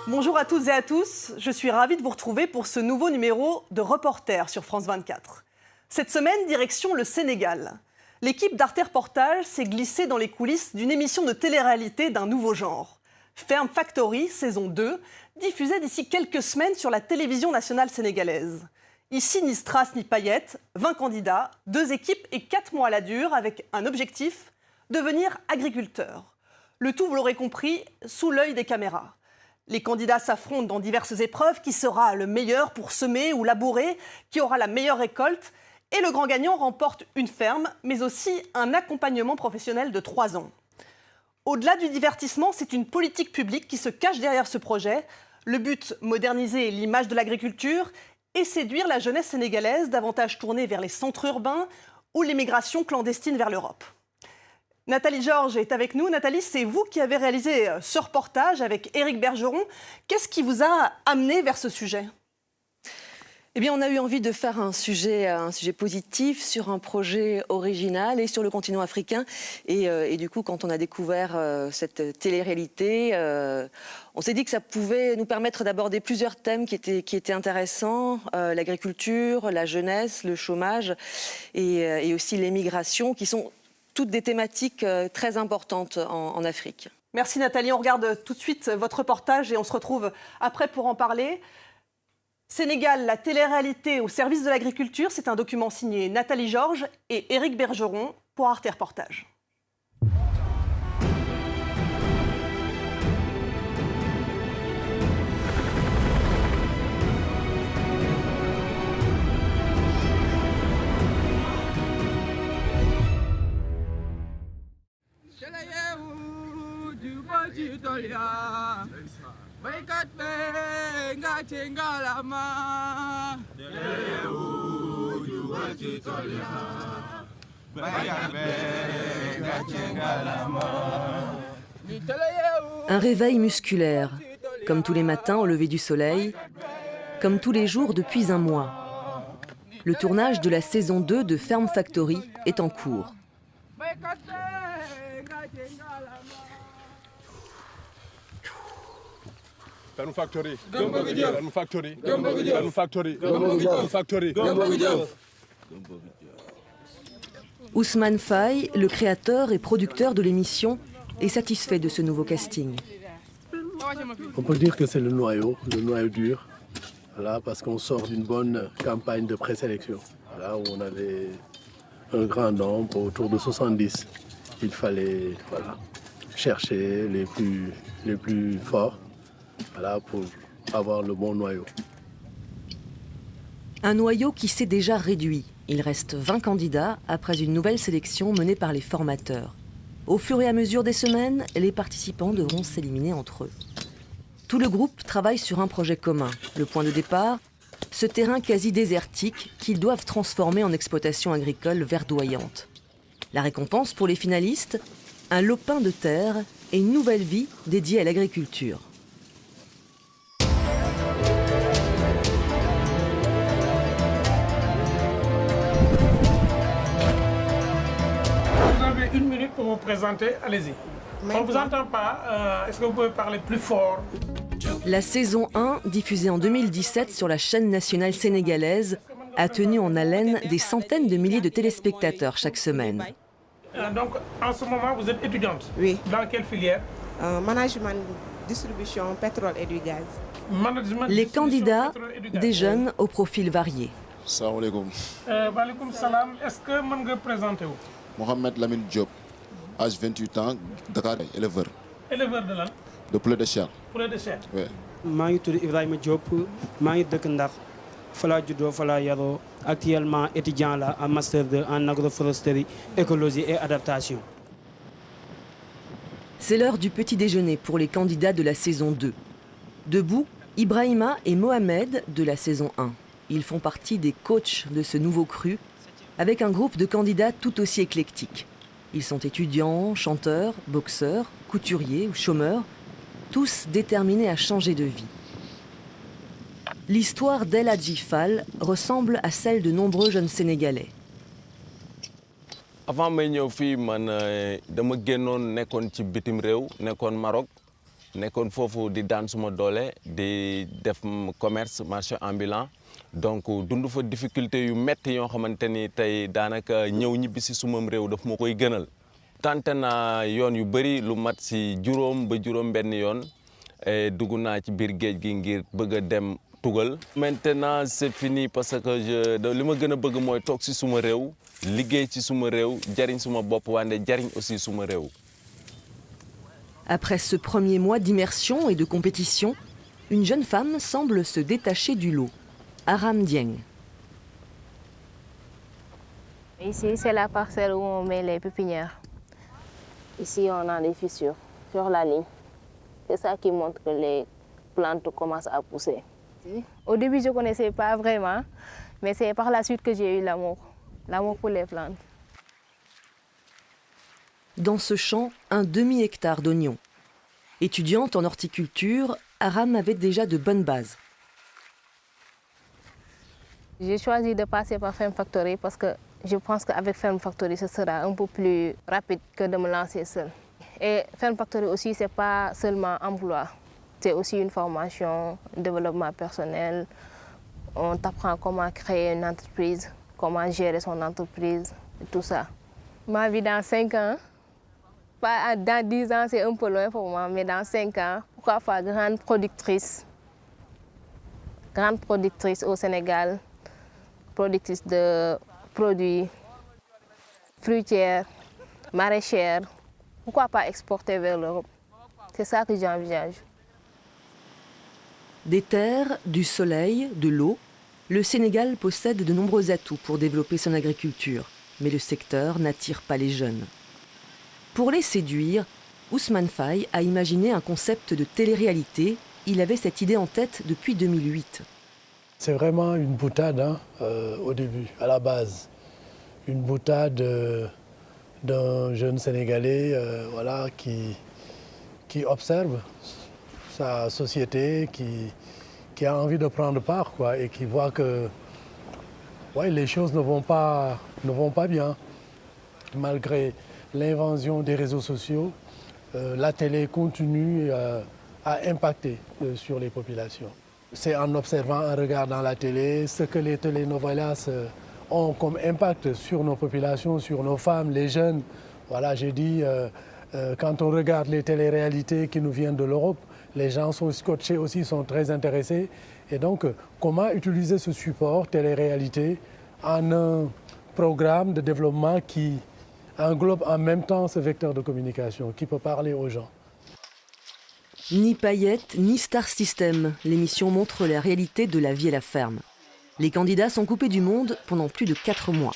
Bonjour à toutes et à tous, je suis ravie de vous retrouver pour ce nouveau numéro de Reporter sur France 24. Cette semaine, direction le Sénégal. L'équipe d'Arte Reportage s'est glissée dans les coulisses d'une émission de télé-réalité d'un nouveau genre. Ferme Factory, saison 2, diffusée d'ici quelques semaines sur la télévision nationale sénégalaise. Ici, ni strass ni paillettes, 20 candidats, 2 équipes et 4 mois à la dure avec un objectif, devenir agriculteur. Le tout, vous l'aurez compris, sous l'œil des caméras. Les candidats s'affrontent dans diverses épreuves. Qui sera le meilleur pour semer ou labourer? Qui aura la meilleure récolte? Et le grand gagnant remporte une ferme, mais aussi un accompagnement professionnel de 3 ans. Au-delà du divertissement, c'est une politique publique qui se cache derrière ce projet. Le but, moderniser l'image de l'agriculture et séduire la jeunesse sénégalaise, davantage tournée vers les centres urbains ou l'immigration clandestine vers l'Europe. Nathalie Georges est avec nous. Nathalie, c'est vous qui avez réalisé ce reportage avec Éric Bergeron. Qu'est-ce qui vous a amené vers ce sujet ? Eh bien, on a eu envie de faire un sujet positif sur un projet original et sur le continent africain. Et du coup, quand on a découvert cette télé-réalité, on s'est dit que ça pouvait nous permettre d'aborder plusieurs thèmes qui étaient intéressants. L'agriculture, la jeunesse, le chômage et aussi l'émigration, qui sont toutes des thématiques très importantes en Afrique. Merci Nathalie, on regarde tout de suite votre reportage et on se retrouve après pour en parler. Sénégal, la télé-réalité au service de l'agriculture, c'est un document signé Nathalie Georges et Éric Bergeron pour Arte Reportage. Un réveil musculaire, comme tous les matins au lever du soleil, comme tous les jours depuis un mois. Le tournage de la saison 2 de Ferme Factory est en cours. Ferme Factory, Ferme Factory, Ferme Factory, Ferme Factory. Ousmane Faye, le créateur et producteur de l'émission, est satisfait de ce nouveau casting. On peut dire que c'est le noyau dur, voilà, parce qu'on sort d'une bonne campagne de présélection, voilà, où on avait un grand nombre, autour de 70. Il fallait chercher les plus forts, voilà, pour avoir le bon noyau. Un noyau qui s'est déjà réduit. Il reste 20 candidats après une nouvelle sélection menée par les formateurs. Au fur et à mesure des semaines, les participants devront s'éliminer entre eux. Tout le groupe travaille sur un projet commun. Le point de départ, ce terrain quasi désertique qu'ils doivent transformer en exploitation agricole verdoyante. La récompense pour les finalistes, un lopin de terre et une nouvelle vie dédiée à l'agriculture. Vous avez 1 minute pour vous présenter, allez-y. On ne vous entend pas, est-ce que vous pouvez parler plus fort? La saison 1, diffusée en 2017 sur la chaîne nationale sénégalaise, a tenu en haleine des centaines de milliers de téléspectateurs chaque semaine. Donc, en ce moment, vous êtes étudiante? Oui. Dans quelle filière? Management, distribution, pétrole et du gaz. Management, Les candidats, des jeunes au profil varié. Salam alaikum. Walaikum salam. Est-ce que vous pouvez présenter? Mohamed Lamine Diop, âge 28 ans, Dakar, éleveur. Éleveur de lan? De poulet de chair. Poulet de chair. Oui. maa ngi tudd Ibrahima Diop maa ngi dëkk Ndar fa laa juddoo fa laa yaroo actuellement étudiant là en master 2 en agroforesterie, écologie et adaptation. C'est l'heure du petit déjeuner pour les candidats de la saison 2. Debout, Ibrahima et Mohamed de la saison 1. Ils font partie des coachs de ce nouveau cru, avec un groupe de candidats tout aussi éclectiques. Ils sont étudiants, chanteurs, boxeurs, couturiers ou chômeurs, tous déterminés à changer de vie. L'histoire d'El Hadji Fall ressemble à celle de nombreux jeunes Sénégalais. Avant may ñëw fii man dama génnoon nekkoon ci bitim réew nekkoon Maroc nekkoon foofu di daan suma doole di def commerce marché ambulant donc dund fa difficulté yu metti yoo xamante ni tey daanaka ñëw ñibbi si sumam réew daf ma koy gënal. tante naa yoon yu bëri lu mat si juróom ba juróom benn yoon dugg naa ci biir géej gi ngir bëgg a dem tugal. maintenant c'est fini parce que li ma gën a bëgg mooy toog si suma réew liggéey ci suma réew jariñ suma bopp wante jariñ aussi suma réew. Après ce premier mois d'immersion et de compétition, une jeune femme semble se détacher du lot. Aram Dieng. Ici, c'est la parcelle où on met les pépinières. Ici, on a des fissures sur la ligne. C'est ça qui montre que les plantes commencent à pousser. Au début, je ne connaissais pas vraiment, mais c'est par la suite que j'ai eu l'amour pour les plantes. Dans ce champ, un demi-hectare d'oignons. Étudiante en horticulture, Aram avait déjà de bonnes bases. J'ai choisi de passer par Ferme Factory parce que je pense qu'avec Ferme Factory, ce sera un peu plus rapide que de me lancer seule. Et Ferme Factory aussi, ce n'est pas seulement emploi, c'est aussi une formation, un développement personnel. On t'apprend comment créer une entreprise, comment gérer son entreprise, et tout ça. Ma vie dans 5 ans, pas dans 10 ans, c'est un peu loin pour moi, mais dans 5 ans, pourquoi pas grande productrice au Sénégal, productrice de produits fruitières, maraîchères, pourquoi pas exporter vers l'Europe? C'est ça que j'envisage. Des terres, du soleil, de l'eau, le Sénégal possède de nombreux atouts pour développer son agriculture, mais le secteur n'attire pas les jeunes. Pour les séduire, Ousmane Faye a imaginé un concept de télé-réalité. Il avait cette idée en tête depuis 2008. C'est vraiment une boutade au début, à la base. Une boutade d'un jeune Sénégalais voilà, qui observe sa société, qui a envie de prendre part quoi, et qui voit que ouais, les choses ne vont pas bien. Malgré l'invention des réseaux sociaux, la télé continue à impacter sur les populations. C'est en observant, en regardant la télé, ce que les telenovelas ont comme impact sur nos populations, sur nos femmes, les jeunes. Voilà, j'ai dit, quand on regarde les téléréalités qui nous viennent de l'Europe, les gens sont scotchés aussi, sont très intéressés. Et donc, comment utiliser ce support télé-réalité en un programme de développement qui englobe en même temps ce vecteur de communication, qui peut parler aux gens. Ni paillettes, ni star system, l'émission montre la réalité de la vie à la ferme. Les candidats sont coupés du monde pendant plus de 4 mois.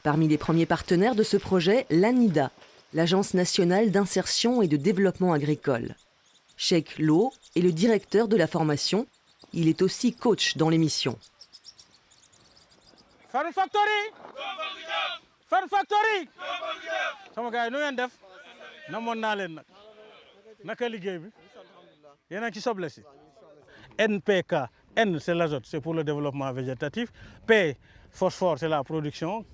Parmi les premiers partenaires de ce projet, l'ANIDA, l'Agence nationale d'insertion et de développement agricole. Cheikh Lo est le directeur de la formation. Il est aussi coach dans l'émission. Ferme Factory! Ferme Factory! sama gars yi nu ngeen def namoon naa leen nag naka liggéey bi yéen a ngi ci soble si NPK N c'est l'azote, c'est pour le développement végétatif, P phosphore c'est la production,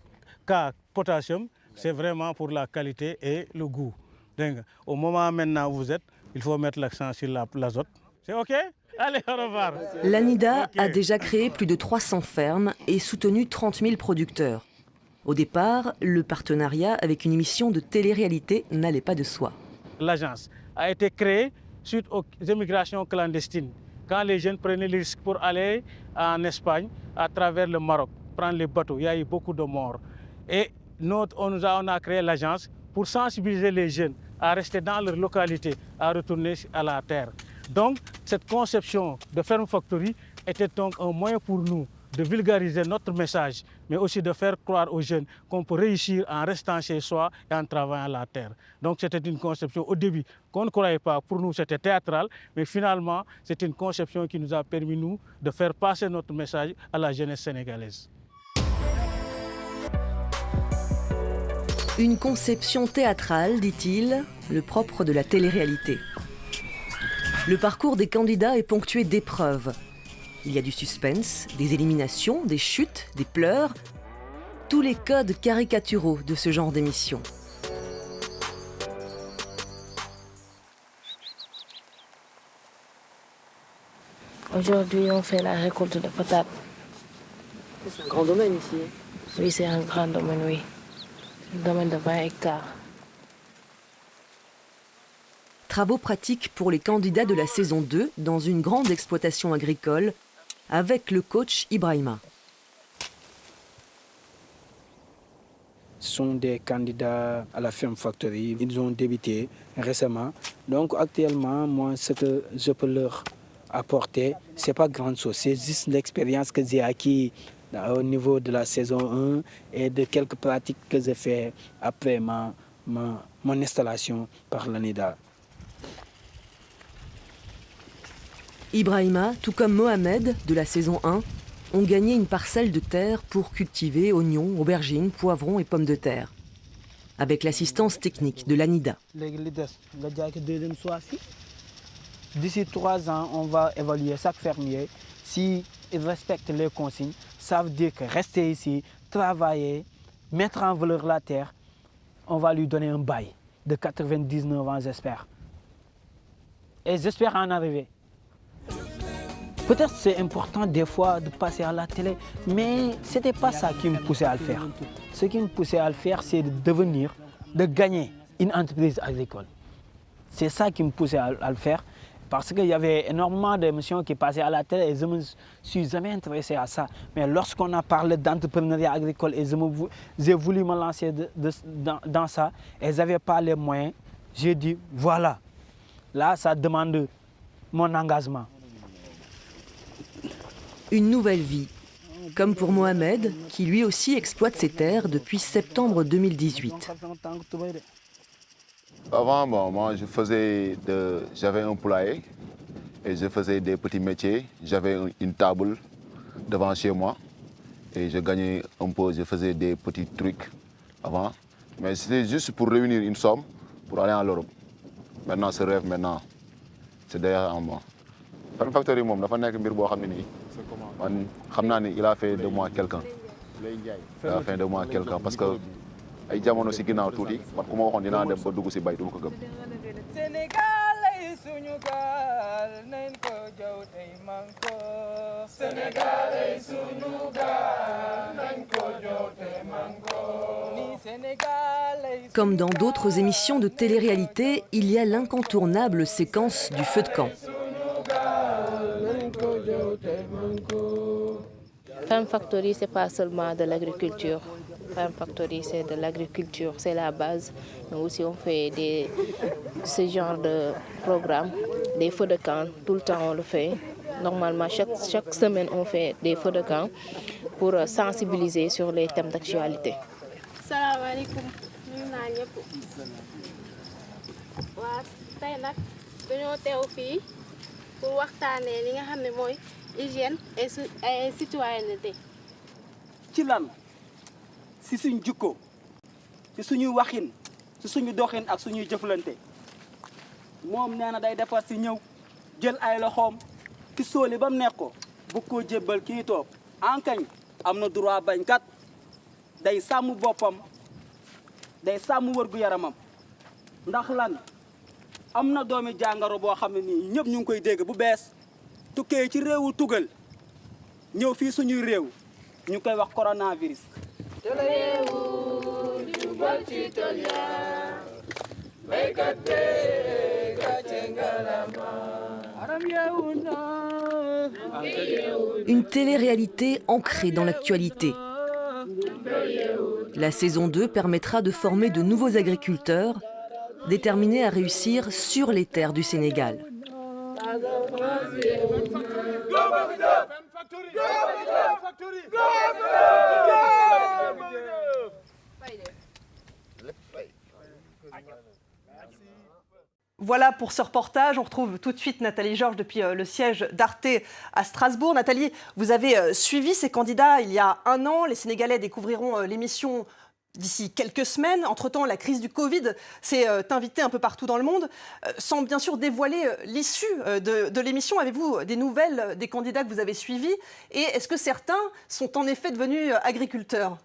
K potassium c'est vraiment pour la qualité et le goût. Donc, au moment maintenant où vous êtes, il faut mettre l'accent sur l'azote. C'est OK? Allez, au revoir. L'ANIDA a déjà créé plus de 300 fermes et soutenu 30 000 producteurs. Au départ, le partenariat avec une émission de télé-réalité n'allait pas de soi. L'agence a été créée suite aux émigrations clandestines. Quand les jeunes prenaient le risque pour aller en Espagne, à travers le Maroc, prendre les bateaux, il y a eu beaucoup de morts. Et on a créé l'agence pour sensibiliser les jeunes à rester dans leur localité, à retourner à la terre. Donc, cette conception de Ferme Factory était donc un moyen pour nous de vulgariser notre message, mais aussi de faire croire aux jeunes qu'on peut réussir en restant chez soi et en travaillant la terre. Donc c'était une conception au début qu'on ne croyait pas, pour nous c'était théâtral, mais finalement c'est une conception qui nous a permis nous de faire passer notre message à la jeunesse sénégalaise. Une conception théâtrale, dit-il, le propre de la télé-réalité. Le parcours des candidats est ponctué d'épreuves. Il y a du suspense, des éliminations, des chutes, des pleurs. Tous les codes caricaturaux de ce genre d'émission. Aujourd'hui, on fait la récolte de patates. C'est un grand domaine ici. Oui, c'est un grand domaine, oui. Un domaine de 20 hectares. Travaux pratiques pour les candidats de la saison 2 dans une grande exploitation agricole avec le coach Ibrahima. Ce sont des candidats à la Ferme Factory. Ils ont débuté récemment. Donc actuellement, moi, ce que je peux leur apporter, ce n'est pas grand chose. C'est juste l'expérience que j'ai acquis au niveau de la saison 1 et de quelques pratiques que j'ai fait après mon installation par l'ANIDA. Ibrahima, tout comme Mohamed de la saison 1, ont gagné une parcelle de terre pour cultiver oignons, aubergines, poivrons et pommes de terre, avec l'assistance technique de l'ANIDA. D'ici 3 ans, on va évaluer chaque fermier. S'il respecte les consignes, ça veut dire que rester ici, travailler, mettre en valeur la terre, on va lui donner un bail de 99 ans, j'espère. Et j'espère en arriver. Peut-être c'est important des fois de passer à la télé, mais ce n'était pas ça qui me poussait à le faire. Ce qui me poussait à le faire, c'est de gagner une entreprise agricole. C'est ça qui me poussait à le faire, parce qu'il y avait énormément d'émissions qui passaient à la télé et je ne me suis jamais intéressé à ça. Mais lorsqu'on a parlé d'entrepreneuriat agricole et j'ai voulu me lancer dans ça et je n'avais pas les moyens, j'ai dit voilà, là ça demande mon engagement. Une nouvelle vie, comme pour Mohamed, qui lui aussi exploite ses terres depuis septembre 2018. Avant, moi, j'avais un poulailler et je faisais des petits métiers. J'avais une table devant chez moi et je gagnais un peu, je faisais des petits trucs avant. Mais c'était juste pour réunir une somme pour aller en Europe. Maintenant, ce rêve, c'est derrière moi. Ferme Factory, il a fait de moi quelqu'un. Il a fait de moi quelqu'un parce que ay jamono ci ginaaw tuuti man ku ma waxoon dinaa dem ba dugg ci bay du ma ko gëm. Sénégal ay suñu gaal nañ ko jaw tey manko. Sénégal ay suñu gaal nañ ko jaw tey manko. Comme dans d'autres émissions de télé-réalité, il y a l'incontournable séquence du feu de camp. Ferme Factory, ce n'est pas seulement de l'agriculture. Ferme Factory, c'est de l'agriculture, c'est la base. Mais aussi, on fait ce genre de programme, des feux de camp. Tout le temps, on le fait. Normalement, chaque semaine, on fait des feux de camp pour sensibiliser sur les thèmes d'actualité. Salam alaikum. pour waxtaanee li nga xam ne mooy hygiène et citoyenneté. ci lan si suñ jikko ci suñuy waxin ci suñu doxin ak suñuy jëflante moom nee na day defar si ñëw jël ay loxoom ki sóoli ba mu nekk ko bu ko jébbal kii toog ankañ am na droit bañkat day sàmm boppam day sàmm wërgu yaramam ndax lan am na doomi jàngoro boo xam ne nii ñëpp ñu ngi koy dégg bu bees tukkee ci réewu tugal ñëw fii suñuy réew ñu koy wax coronavirus. Une télé-réalité ancrée dans l'actualité. La saison 2 permettra de former de nouveaux agriculteurs déterminés à réussir sur les terres du Sénégal. Voilà pour ce reportage. On retrouve tout de suite Nathalie Georges depuis le siège d'Arte à Strasbourg. Nathalie, vous avez suivi ces candidats il y a un an. Les Sénégalais découvriront l'émission d'ici quelques semaines. Entre-temps, la crise du Covid s'est invitée un peu partout dans le monde. Sans bien sûr dévoiler l'issue de l'émission, avez-vous des nouvelles des candidats que vous avez suivis? Et est-ce que certains sont en effet devenus agriculteurs?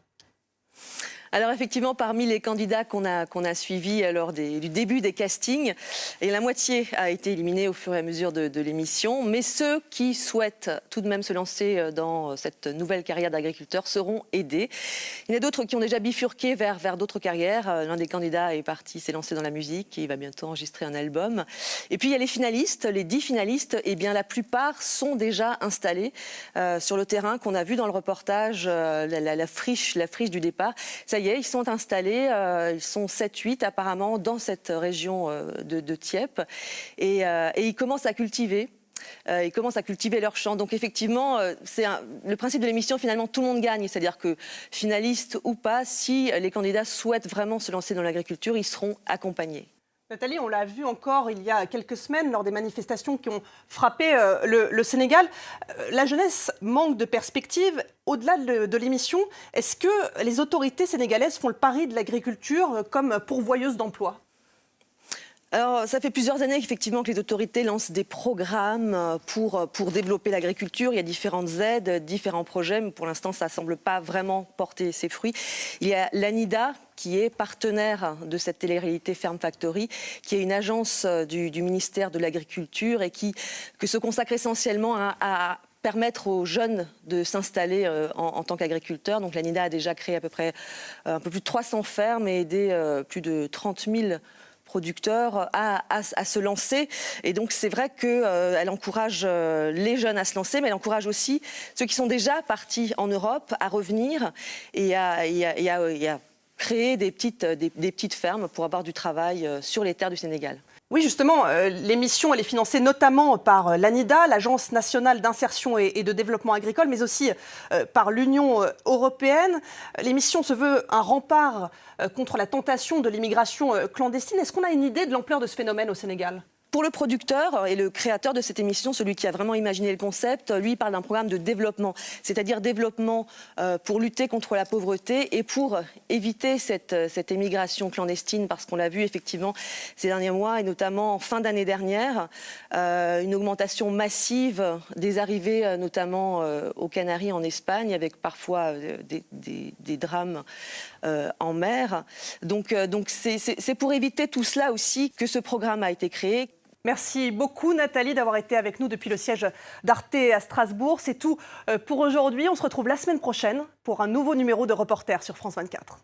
Alors effectivement, parmi les candidats qu'on a suivis lors du début des castings, et la moitié a été éliminée au fur et à mesure de l'émission, mais ceux qui souhaitent tout de même se lancer dans cette nouvelle carrière d'agriculteur seront aidés. Il y en a d'autres qui ont déjà bifurqué vers d'autres carrières. L'un des candidats s'est lancé dans la musique et il va bientôt enregistrer un album. Et puis il y a les finalistes, les 10 finalistes, et bien la plupart sont déjà installés sur le terrain qu'on a vu dans le reportage, la friche du départ. Ça y est, ils sont installés, ils sont 7-8 apparemment dans cette région de Dieppe et ils commencent à cultiver. Ils commencent à cultiver leur champ. Donc effectivement, le principe de l'émission, finalement, tout le monde gagne. C'est-à-dire que finalistes ou pas, si les candidats souhaitent vraiment se lancer dans l'agriculture, ils seront accompagnés. Nathalie, on l'a vu encore il y a quelques semaines lors des manifestations qui ont frappé le Sénégal. La jeunesse manque de perspective. Au-delà de l'émission, est-ce que les autorités sénégalaises font le pari de l'agriculture comme pourvoyeuse d'emplois ? Alors, ça fait plusieurs années effectivement que les autorités lancent des programmes pour développer l'agriculture. Il y a différentes aides, différents projets, mais pour l'instant, ça ne semble pas vraiment porter ses fruits. Il y a l'ANIDA, qui est partenaire de cette télé-réalité Ferme Factory, qui est une agence du ministère de l'Agriculture et qui se consacre essentiellement à permettre aux jeunes de s'installer en tant qu'agriculteurs. Donc l'ANIDA a déjà créé à peu près un peu plus de 300 fermes et aidé plus de 30 000 producteurs à se lancer. Et donc c'est vrai qu'elle encourage les jeunes à se lancer, mais elle encourage aussi ceux qui sont déjà partis en Europe à revenir et à créer des petites fermes pour avoir du travail sur les terres du Sénégal. Oui, justement, l'émission elle est financée notamment par l'ANIDA, l'Agence nationale d'insertion et de développement agricole, mais aussi par l'Union européenne. L'émission se veut un rempart contre la tentation de l'immigration clandestine. Est-ce qu'on a une idée de l'ampleur de ce phénomène au Sénégal ? Pour le producteur et le créateur de cette émission, celui qui a vraiment imaginé le concept, lui il parle d'un programme de développement, c'est-à-dire développement pour lutter contre la pauvreté et pour éviter cette émigration clandestine, parce qu'on l'a vu effectivement ces derniers mois et notamment en fin d'année dernière, une augmentation massive des arrivées notamment aux Canaries en Espagne, avec parfois des drames en mer. Donc c'est pour éviter tout cela aussi que ce programme a été créé. Merci beaucoup Nathalie d'avoir été avec nous depuis le siège d'Arte à Strasbourg. C'est tout pour aujourd'hui. On se retrouve la semaine prochaine pour un nouveau numéro de Reporter sur France 24.